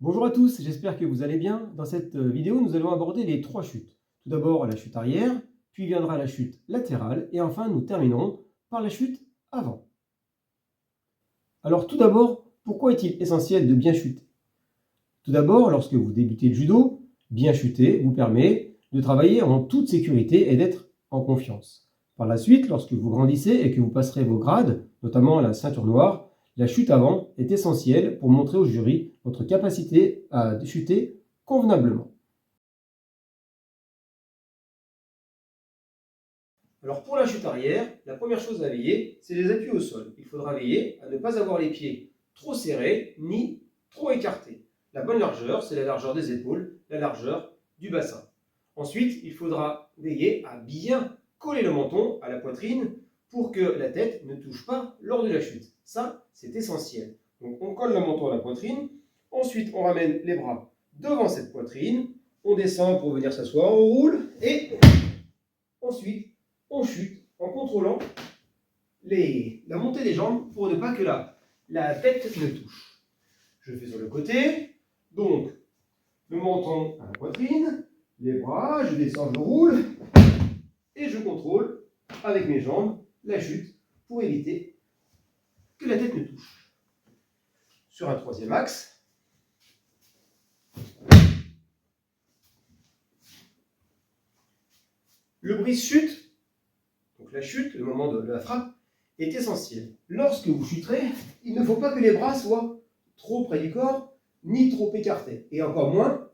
Bonjour à tous, j'espère que vous allez bien. Dans cette vidéo, nous allons aborder les trois chutes. Tout d'abord la chute arrière, puis viendra la chute latérale et enfin nous terminerons par la chute avant. Alors tout d'abord, pourquoi est-il essentiel de bien chuter? Tout d'abord, lorsque vous débutez le judo, bien chuter vous permet de travailler en toute sécurité et d'être en confiance. Par la suite, lorsque vous grandissez et que vous passerez vos grades, notamment la ceinture noire, la chute avant est essentielle pour montrer au jury votre capacité à chuter convenablement. Alors pour la chute arrière, la première chose à veiller, c'est les appuis au sol. Il faudra veiller à ne pas avoir les pieds trop serrés ni trop écartés. La bonne largeur, c'est la largeur des épaules, la largeur du bassin. Ensuite, il faudra veiller à bien coller le menton à la poitrine pour que la tête ne touche pas lors de la chute. Ça, c'est essentiel. Donc on colle le menton à la poitrine. Ensuite, on ramène les bras devant cette poitrine. On descend pour venir s'asseoir, on roule et ensuite, on chute en contrôlant la montée des jambes pour ne pas que la tête ne touche. Je fais sur le côté, donc le menton à la poitrine, les bras, je descends, je roule et je contrôle avec mes jambes la chute pour éviter que la tête ne touche. Sur un troisième axe, le brise-chute, donc la chute, le moment de la frappe, est essentiel. Lorsque vous chuterez, il ne faut pas que les bras soient trop près du corps, ni trop écartés. Et encore moins,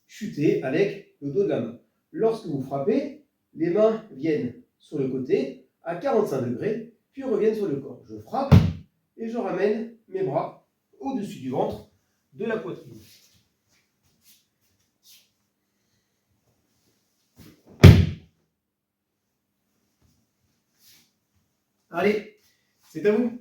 chuter avec le dos de la main. Lorsque vous frappez, les mains viennent sur le côté à 45 degrés, puis reviennent sur le corps. Je frappe et je ramène mes bras au-dessus du ventre, de la poitrine. Allez, c'est à vous.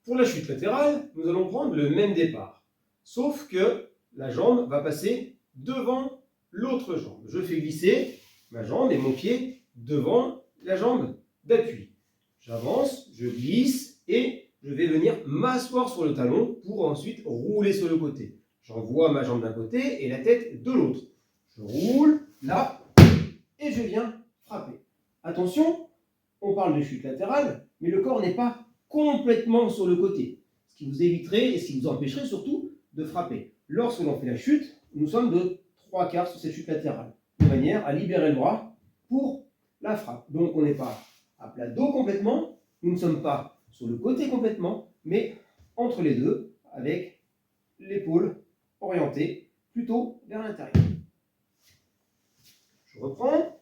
Pour la chute latérale, nous allons prendre le même départ, sauf que la jambe va passer devant l'autre jambe. Je fais glisser ma jambe et mon pied devant la jambe d'appui. J'avance, je glisse et je vais venir m'asseoir sur le talon pour ensuite rouler sur le côté. J'envoie ma jambe d'un côté et la tête de l'autre. Je roule là et je viens frapper. Attention, on parle de chute latérale, mais le corps n'est pas complètement sur le côté, ce qui vous éviterait et ce qui vous empêcherait surtout de frapper. Lorsque l'on fait la chute, nous sommes de 3/4 sur cette chute latérale, de manière à libérer le bras pour la frappe. Donc on n'est pas à plat dos complètement, nous ne sommes pas sur le côté complètement, mais entre les deux, avec l'épaule orientée plutôt vers l'intérieur. Je reprends,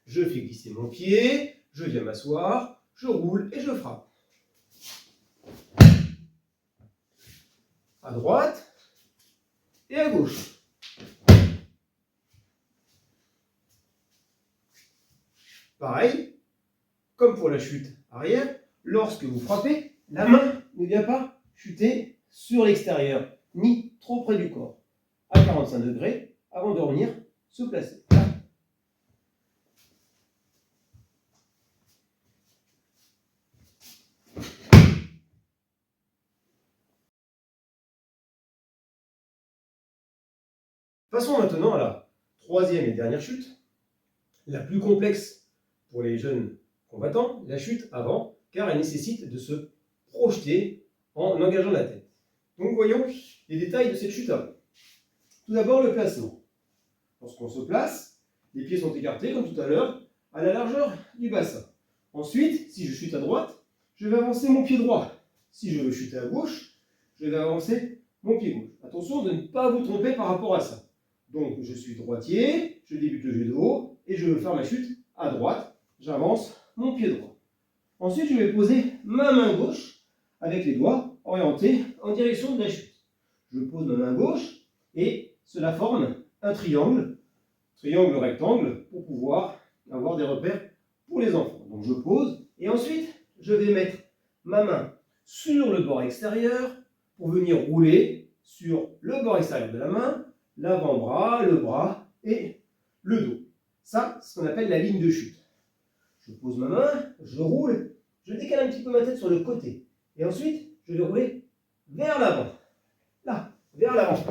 je fais glisser mon pied, je viens m'asseoir, je roule et je frappe. À droite et à gauche. Pareil, comme pour la chute arrière, lorsque vous frappez, la main ne vient pas chuter sur l'extérieur, ni trop près du corps, à 45 degrés, avant de revenir se placer. Passons maintenant à la troisième et dernière chute, la plus complexe pour les jeunes combattants, la chute avant, car elle nécessite de se projeter en engageant la tête. Donc voyons les détails de cette chute avant. Tout d'abord le placement. Lorsqu'on se place, les pieds sont écartés comme tout à l'heure, à la largeur du bassin. Ensuite, si je chute à droite, je vais avancer mon pied droit. Si je veux chuter à gauche, je vais avancer mon pied gauche. Attention de ne pas vous tromper par rapport à ça. Donc je suis droitier, je débute le judo et je veux faire ma chute à droite. J'avance mon pied droit. Ensuite, je vais poser ma main gauche avec les doigts orientés en direction de la chute. Je pose ma main gauche et cela forme un triangle rectangle pour pouvoir avoir des repères pour les enfants. Donc je pose et ensuite je vais mettre ma main sur le bord extérieur pour venir rouler sur le bord extérieur de la main, l'avant-bras, le bras et le dos. Ça, c'est ce qu'on appelle la ligne de chute. Je pose ma main, je roule, je décale un petit peu ma tête sur le côté. Et ensuite, je vais rouler vers l'avant. Là, vers l'avant.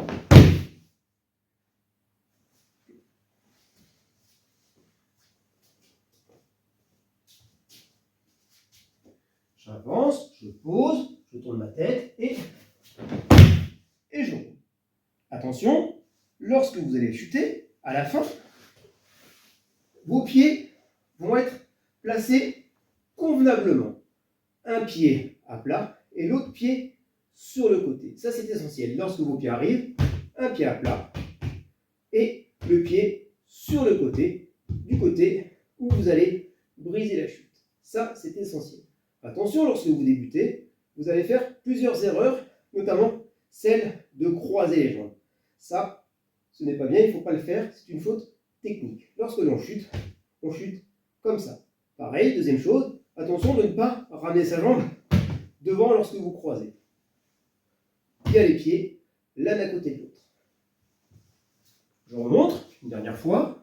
J'avance, je pose, je tourne ma tête et je roule. Attention, lorsque vous allez chuter, à la fin, vos pieds vont être placés convenablement. Un pied à plat et l'autre pied sur le côté. Ça, c'est essentiel. Lorsque vos pieds arrivent, un pied à plat et le pied sur le côté, du côté où vous allez briser la chute. Ça, c'est essentiel. Attention, lorsque vous débutez, vous allez faire plusieurs erreurs, notamment celle de croiser les jambes. Ça, ce n'est pas bien, il ne faut pas le faire, c'est une faute technique. Lorsque l'on chute comme ça. Pareil, deuxième chose, attention de ne pas ramener sa jambe devant lorsque vous croisez. Bien les pieds, l'un à côté de l'autre. Je remonte une dernière fois.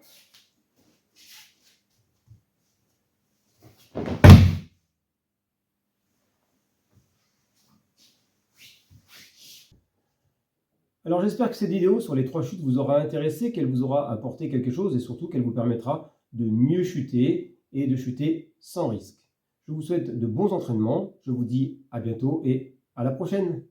Alors j'espère que cette vidéo sur les 3 chutes vous aura intéressé, qu'elle vous aura apporté quelque chose et surtout qu'elle vous permettra de mieux chuter et de chuter sans risque. Je vous souhaite de bons entraînements, je vous dis à bientôt et à la prochaine.